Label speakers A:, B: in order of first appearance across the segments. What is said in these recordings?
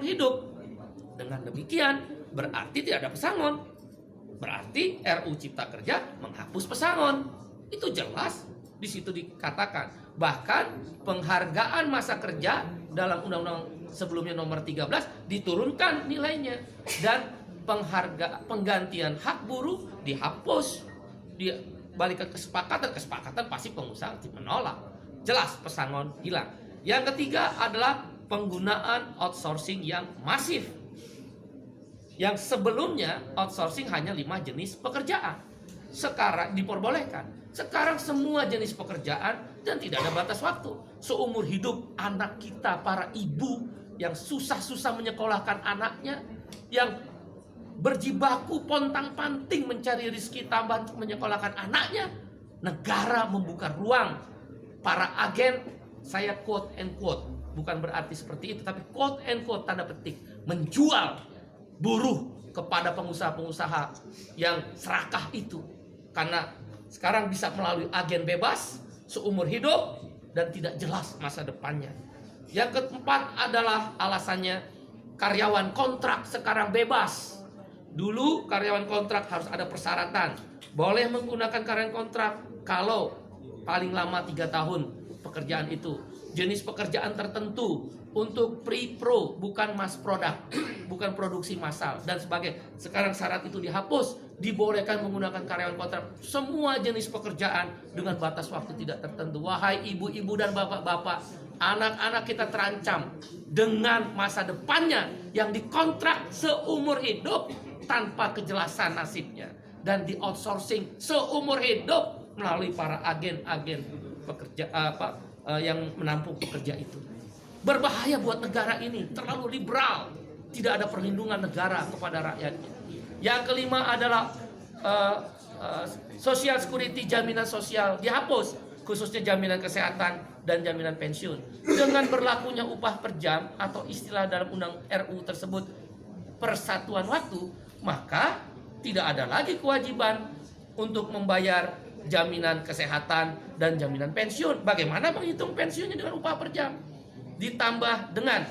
A: seumur hidup. Dengan demikian berarti tidak ada pesangon. Berarti RUU Cipta Kerja menghapus pesangon. Itu jelas di situ dikatakan. Bahkan penghargaan masa kerja dalam undang-undang sebelumnya nomor 13 diturunkan nilainya, dan penggantian hak buruh dihapus. Balik ke kesepakatan pasti pengusaha menolak. Jelas pesangon hilang. Yang ketiga adalah penggunaan outsourcing yang masif. Yang sebelumnya outsourcing hanya 5 jenis pekerjaan, sekarang diperbolehkan. Sekarang semua jenis pekerjaan dan tidak ada batas waktu. Seumur hidup anak kita, para ibu yang susah-susah menyekolahkan anaknya, yang berjibaku pontang-panting mencari rezeki tambahan untuk menyekolahkan anaknya, negara membuka ruang. Para agen, saya quote and quote, bukan berarti seperti itu, tapi quote and quote tanda petik, menjual buruh kepada pengusaha-pengusaha yang serakah itu. Karena sekarang bisa melalui agen bebas seumur hidup dan tidak jelas masa depannya. Yang keempat adalah alasannya karyawan kontrak sekarang bebas. Dulu karyawan kontrak harus ada persyaratan. Boleh menggunakan karyawan kontrak kalau paling lama 3 tahun pekerjaan itu. Jenis pekerjaan tertentu, untuk pre-pro, bukan mass product, bukan produksi massal dan sebagainya. Sekarang syarat itu dihapus, dibolehkan menggunakan karyawan kontrak semua jenis pekerjaan dengan batas waktu tidak tertentu. Wahai ibu-ibu dan bapak-bapak, anak-anak kita terancam dengan masa depannya yang dikontrak seumur hidup tanpa kejelasan nasibnya, dan di outsourcing seumur hidup melalui para agen-agen pekerja yang menampung pekerja itu. Berbahaya buat negara ini, terlalu liberal, tidak ada perlindungan negara kepada rakyatnya. Yang kelima adalah social security, jaminan sosial dihapus, khususnya jaminan kesehatan dan jaminan pensiun. Dengan berlakunya upah per jam atau istilah dalam undang RU tersebut persatuan waktu, maka tidak ada lagi kewajiban untuk membayar jaminan kesehatan dan jaminan pensiun. Bagaimana menghitung pensiunnya dengan upah per jam? Ditambah dengan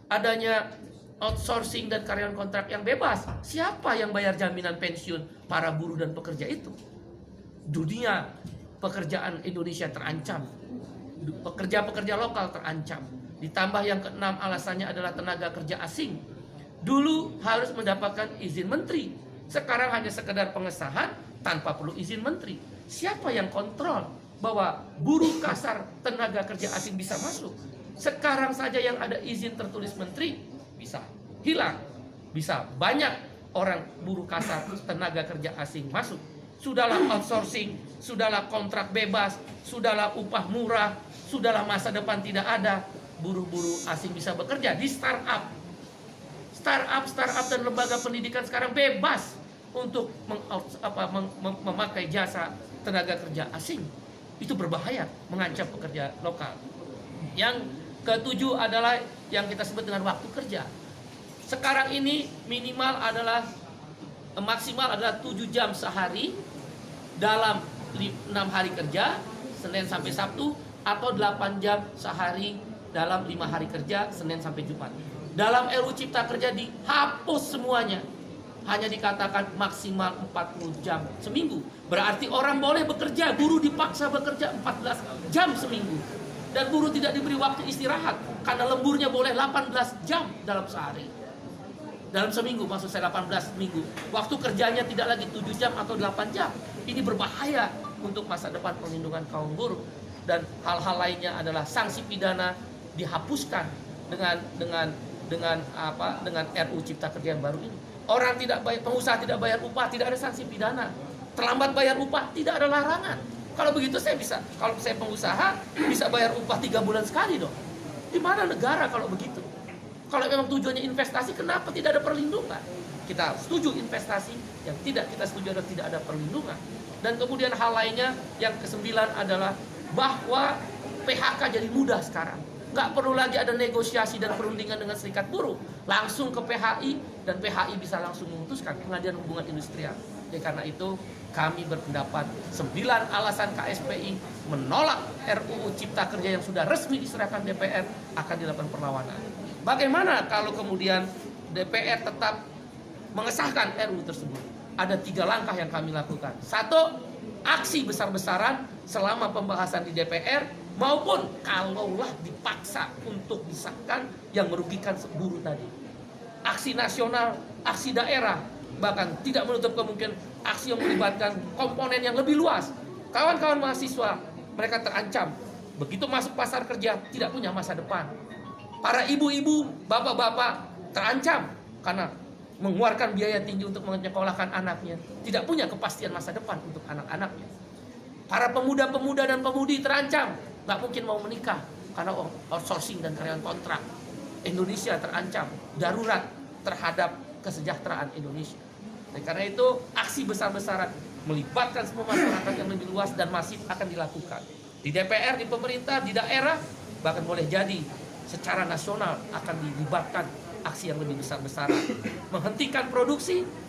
A: adanya outsourcing dan karyawan kontrak yang bebas, siapa yang bayar jaminan pensiun para buruh dan pekerja itu? Dunia pekerjaan Indonesia terancam, pekerja-pekerja lokal terancam. Ditambah yang keenam alasannya adalah tenaga kerja asing. Dulu harus mendapatkan izin menteri, sekarang hanya sekedar pengesahan tanpa perlu izin menteri. Siapa yang kontrol bahwa buruh kasar tenaga kerja asing bisa masuk? Sekarang saja yang ada izin tertulis menteri bisa hilang, bisa banyak orang buruh kasar tenaga kerja asing masuk. Sudahlah outsourcing, sudahlah kontrak bebas, sudahlah upah murah, sudahlah masa depan tidak ada, buruh-buruh asing bisa bekerja di startup dan lembaga pendidikan sekarang bebas untuk memakai jasa tenaga kerja asing. Itu berbahaya, mengancam pekerja lokal. Yang ketujuh adalah yang kita sebut dengan waktu kerja. Sekarang ini maksimal adalah 7 jam sehari dalam 6 hari kerja, Senin sampai Sabtu, atau 8 jam sehari dalam 5 hari kerja, Senin sampai Jumat. Dalam RUU Cipta Kerja dihapus semuanya. Hanya dikatakan maksimal 40 jam seminggu. Berarti orang boleh bekerja, buruh dipaksa bekerja 14 jam seminggu. Dan buruh tidak diberi waktu istirahat, karena lemburnya boleh 18 jam dalam sehari. Dalam seminggu, maksud saya 18 minggu. Waktu kerjanya tidak lagi 7 jam atau 8 jam. Ini berbahaya untuk masa depan perlindungan kaum buruh. Dan hal-hal lainnya adalah sanksi pidana dihapuskan dengan RUU Cipta Kerja yang baru ini. Orang tidak bayar, pengusaha tidak bayar upah, tidak ada sanksi pidana. Terlambat bayar upah, tidak ada larangan. Kalau begitu kalau saya pengusaha bisa bayar upah 3 bulan sekali dong. Di mana negara kalau begitu? Kalau memang tujuannya investasi, kenapa tidak ada perlindungan? Kita setuju investasi, yang tidak kita setuju adalah tidak ada perlindungan. Dan kemudian hal lainnya yang ke-9 adalah bahwa PHK jadi mudah sekarang. Nggak perlu lagi ada negosiasi dan perundingan dengan serikat buruh, langsung ke PHI, dan PHI bisa langsung memutuskan Pengadilan Hubungan Industrial. Karena itu kami berpendapat 9 alasan KSPI menolak RUU Cipta Kerja yang sudah resmi diserahkan DPR akan dilakukan perlawanan. Bagaimana kalau kemudian DPR tetap mengesahkan RUU tersebut? Ada 3 langkah yang kami lakukan. 1, aksi besar-besaran selama pembahasan di DPR, maupun kalaulah dipaksa untuk disahkan yang merugikan buruh tadi. Aksi nasional, aksi daerah, bahkan tidak menutup kemungkinan aksi yang melibatkan komponen yang lebih luas. Kawan-kawan mahasiswa, mereka terancam. Begitu masuk pasar kerja, tidak punya masa depan. Para ibu-ibu, bapak-bapak terancam karena mengeluarkan biaya tinggi untuk menyekolahkan anaknya. Tidak punya kepastian masa depan untuk anak-anaknya. Para pemuda-pemuda dan pemudi terancam, nggak mungkin mau menikah karena outsourcing dan karyawan kontrak. Indonesia terancam, darurat terhadap kesejahteraan Indonesia. Karena itu aksi besar-besaran melibatkan semua masyarakat yang lebih luas dan masif akan dilakukan. Di DPR, di pemerintah, di daerah, bahkan boleh jadi secara nasional akan dilibatkan aksi yang lebih besar-besaran. Menghentikan produksi,